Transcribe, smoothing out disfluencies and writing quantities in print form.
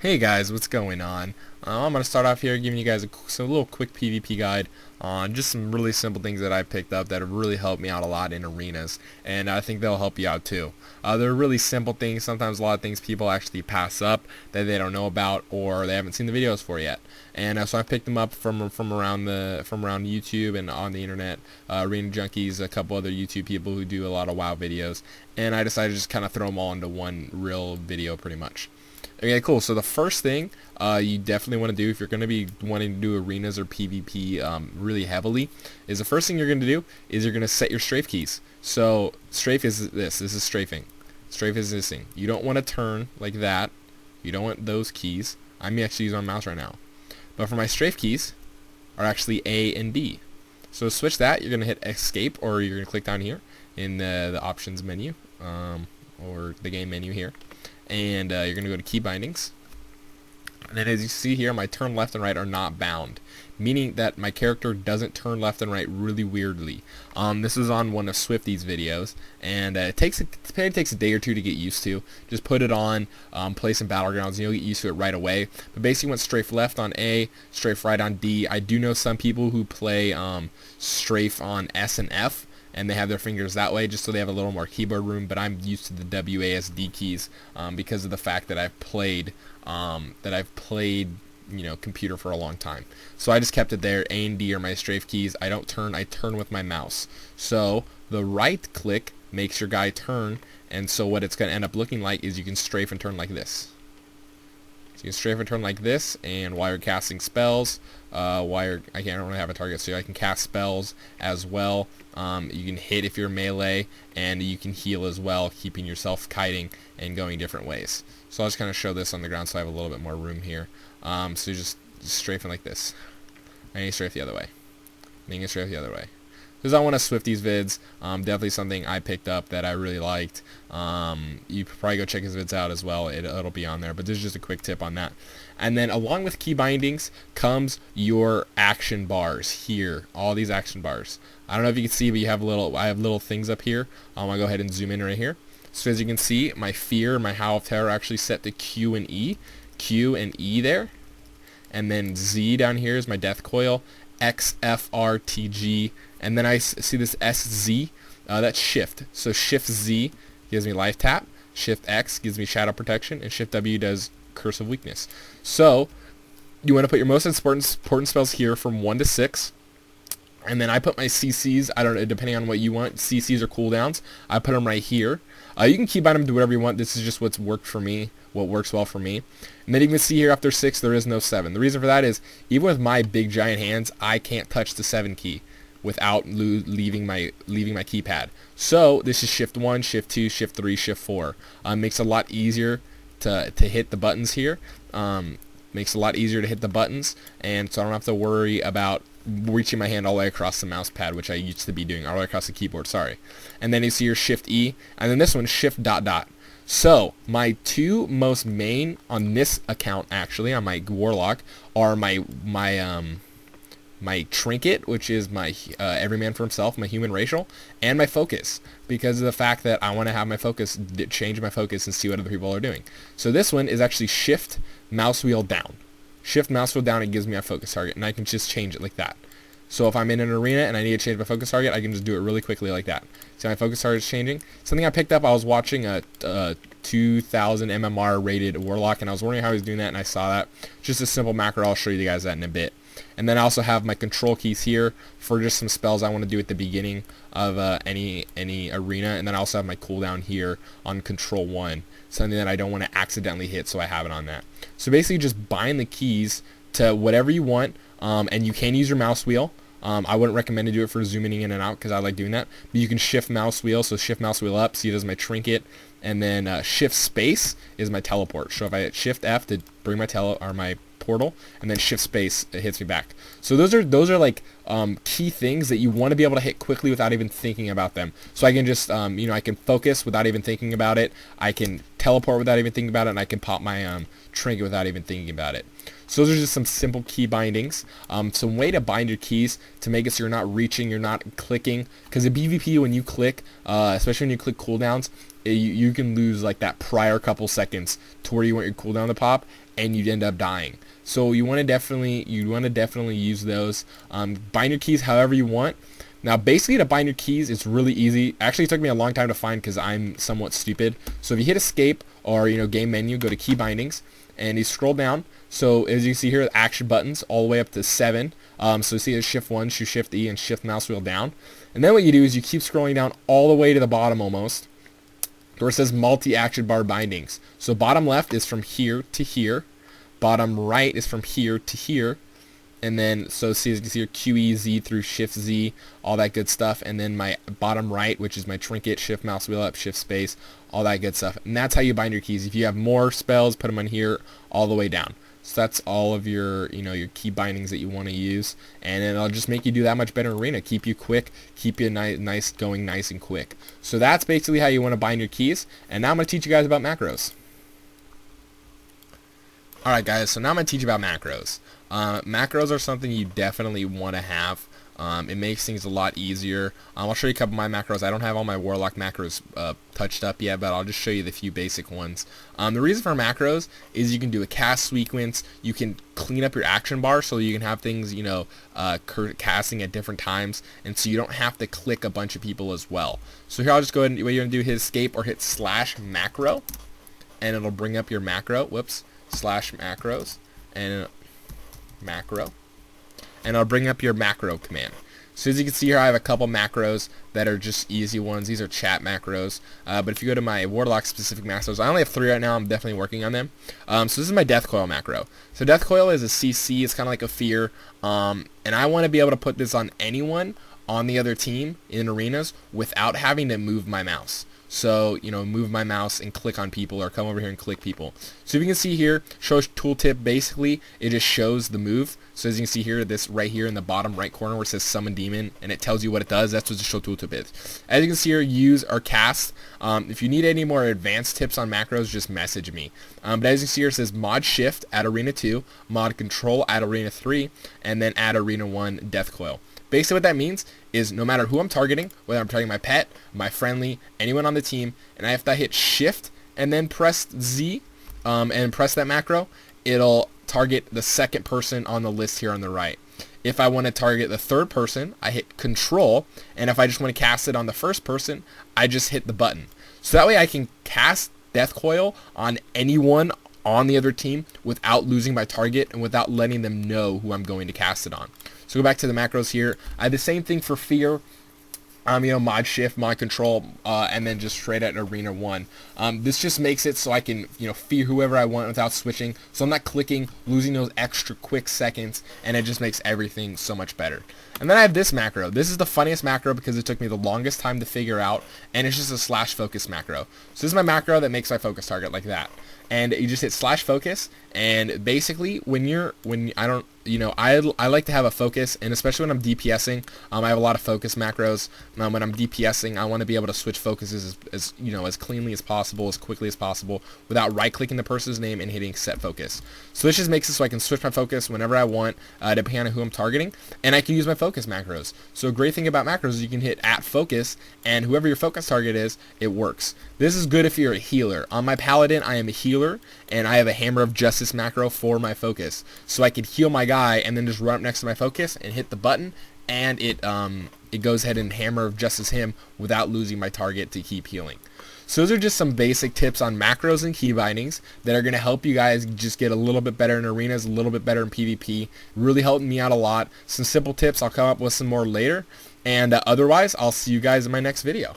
Hey guys, what's going on? I'm going to start off here giving you guys a little quick PvP guide on just some really simple things that I picked up that have really helped me out a lot in arenas, and I think they'll help you out too. They're really simple things. Sometimes a lot of things people actually pass up that they don't know about or they haven't seen the videos for yet. And so I picked them up from around YouTube and on the internet, Arena Junkies, a couple other YouTube people who do a lot of WoW videos, and I decided to just kind of throw them all into one real video pretty much. Okay, cool. So the first thing you definitely want to do if you're going to be wanting to do arenas or PvP really heavily is the first thing you're going to do is you're going to set your strafe keys. So strafe is this. This is strafing. Strafe is this thing. You don't want to turn like that. You don't want those keys. I'm actually using my mouse right now. But for my strafe keys are actually A and B. So to switch that, you're going to hit escape or you're going to click down here in the options menu or the game menu here. And you're going to go to key bindings, and then as you see here, my turn left and right are not bound, meaning that my character doesn't turn left and right really weirdly. This is on one of Swifty's videos, and it probably takes a day or two to get used to. Just put it on, play some battlegrounds, and you'll get used to it right away. But basically, you want strafe left on A, strafe right on D. I do know some people who play strafe on S and F, and they have their fingers that way just so they have a little more keyboard room, but I'm used to the WASD keys because of the fact that I've played computer for a long time. So I just kept it there. A and D are my strafe keys. I don't turn, I turn with my mouse. So the right click makes your guy turn, and so what it's going to end up looking like is you can strafe and turn like this. So you can strafe and turn like this, and while you're casting spells, I don't really have a target, so I can cast spells as well. You can hit if you're melee, and you can heal as well, keeping yourself kiting and going different ways. So I'll just kind of show this on the ground so I have a little bit more room here. So you're just strafing like this. And you strafe the other way. And you can strafe the other way. Because I want to Swifty's vids, definitely something I picked up that I really liked. You could probably go check his vids out as well. It'll be on there, but this is just a quick tip on that. And then along with key bindings comes your action bars here. All these action bars. I don't know if you can see, but I have little things up here. I'll go ahead and zoom in right here. So as you can see, my fear, my howl of terror are actually set to Q and E. Q and E there. And then Z down here is my death coil. X, F, R, T, G, and then I see this S, Z, that's shift. So shift Z gives me life tap, shift X gives me shadow protection, and shift W does curse of weakness. So you want to put your most important spells here from 1 to 6, and then I put my CCs, I don't know, depending on what you want, CCs or cooldowns, I put them right here. You can keybind them to whatever you want. This is just what's worked for me, what works well for me. And then you can see here after 6 there is no 7. The reason for that is even with my big giant hands, I can't touch the 7 key without leaving my keypad. So this is shift 1, shift 2, shift 3, shift 4. Makes it a lot easier to hit the buttons here. Makes it a lot easier to hit the buttons, and so I don't have to worry about reaching my hand all the way across the mouse pad, which I used to be doing, all the way across the keyboard, sorry. And then you see your shift E, and then this one, shift dot dot. So my two most main on this account, actually on my warlock, are my trinket, which is my every man for himself, my human racial, and my focus, because of the fact that I want to have my focus, change my focus and see what other people are doing. So this one is actually shift mouse wheel down. Shift mouse wheel down, it gives me a focus target, and I can just change it like that. So if I'm in an arena and I need to change my focus target, I can just do it really quickly like that. See, my focus target is changing. Something I picked up, I was watching a 2000 MMR rated warlock, and I was wondering how he was doing that, and I saw that. Just a simple macro. I'll show you guys that in a bit. And then I also have my control keys here for just some spells I want to do at the beginning of any arena. And then I also have my cooldown here on control 1, something that I don't want to accidentally hit, so I have it on that. So basically just bind the keys to whatever you want, and you can use your mouse wheel. I wouldn't recommend to do it for zooming in and out because I like doing that. But you can shift mouse wheel, so shift mouse wheel up, see it as my trinket, and then shift space is my teleport. So if I hit shift F to bring my my portal, and then shift space, it hits me back. So those are like key things that you want to be able to hit quickly without even thinking about them. So I can just I can focus without even thinking about it. I can teleport without even thinking about it, and I can pop my trinket without even thinking about it. So those are just some simple key bindings. Some way to bind your keys to make it so you're not reaching, you're not clicking. Because in PvP, when you click, especially when you click cooldowns, you can lose like that prior couple seconds to where you want your cooldown to pop, and you'd end up dying. So you want to definitely use those. Bind your keys however you want. Now basically to bind your keys, it's really easy. Actually, it took me a long time to find because I'm somewhat stupid. So if you hit escape or game menu, go to key bindings, and you scroll down. So as you see here, action buttons all the way up to 7. So you see there's shift 1, shift E, and shift mouse wheel down. And then what you do is you keep scrolling down all the way to the bottom almost, where it says multi-action bar bindings. So bottom left is from here to here. Bottom right is from here to here. And then, so see, as you can see here, QE, Z through Shift Z, all that good stuff. And then my bottom right, which is my trinket, Shift mouse wheel up, Shift space, all that good stuff. And that's how you bind your keys. If you have more spells, put them on here all the way down. So that's all of your, your key bindings that you want to use. And then it'll just make you do that much better in Arena. Keep you quick, keep you nice going nice and quick. So that's basically how you want to bind your keys. And now I'm going to teach you guys about macros. Alright guys, so now I'm going to teach you about macros. Macros are something you definitely want to have. It makes things a lot easier. I'll show you a couple of my macros. I don't have all my Warlock macros touched up yet, but I'll just show you the few basic ones. The reason for macros is you can do a cast sequence. You can clean up your action bar so you can have things, casting at different times, and so you don't have to click a bunch of people as well. So here I'll just go ahead and what you're going to do, hit escape or hit /macro, and it'll bring up your macro. Whoops. /macros and macro, and I'll bring up your macro command. So as you can see here, I have a couple macros that are just easy ones. These are chat macros, but if you go to my Warlock specific macros, I only have 3 right now. I'm definitely working on them. So this is my Death Coil macro. So Death Coil is a CC. It's kind of like a fear, and I want to be able to put this on anyone on the other team in arenas without having to move my mouse. So, move my mouse and click on people, or come over here and click people. So if you can see here, shows tooltip, basically, it just shows the move. So as you can see here, this right here in the bottom right corner where it says summon demon, and it tells you what it does, that's what the show tooltip is. As you can see here, use or cast. If you need any more advanced tips on macros, just message me. But as you can see here, it says mod shift at arena 2, mod control at arena 3, and then at arena 1 death coil. Basically what that means is no matter who I'm targeting, whether I'm targeting my pet, my friendly, anyone on the team, and I have to hit shift and then press Z and press that macro, it'll target the second person on the list here on the right. If I want to target the third person, I hit control, and if I just want to cast it on the first person, I just hit the button. So that way I can cast Death Coil on anyone on the other team without losing my target and without letting them know who I'm going to cast it on. So go back to the macros here. I have the same thing for fear. Mod shift, mod control, and then just straight at arena 1. This just makes it so I can, fear whoever I want without switching. So I'm not clicking, losing those extra quick seconds, and it just makes everything so much better. And then I have this macro. This is the funniest macro because it took me the longest time to figure out, and it's just a /focus macro. So this is my macro that makes my focus target like that. And you just hit /focus, and basically I like to have a focus, and especially when I'm DPSing, I have a lot of focus macros. When I'm DPSing, I want to be able to switch focuses as cleanly as possible, as quickly as possible, without right-clicking the person's name and hitting set focus. So this just makes it so I can switch my focus whenever I want, depending on who I'm targeting, and I can use my focus macros. So a great thing about macros is you can hit @focus, and whoever your focus target is, it works. This is good if you're a healer. On my paladin, I am a healer, and I have a Hammer of Justice macro for my focus. So I could heal my guy and then just run up next to my focus and hit the button, and it goes ahead and Hammer of Justice him without losing my target to keep healing. So those are just some basic tips on macros and key bindings that are going to help you guys just get a little bit better in arenas, a little bit better in PvP. Really helped me out a lot. Some simple tips. I'll come up with some more later. And otherwise, I'll see you guys in my next video.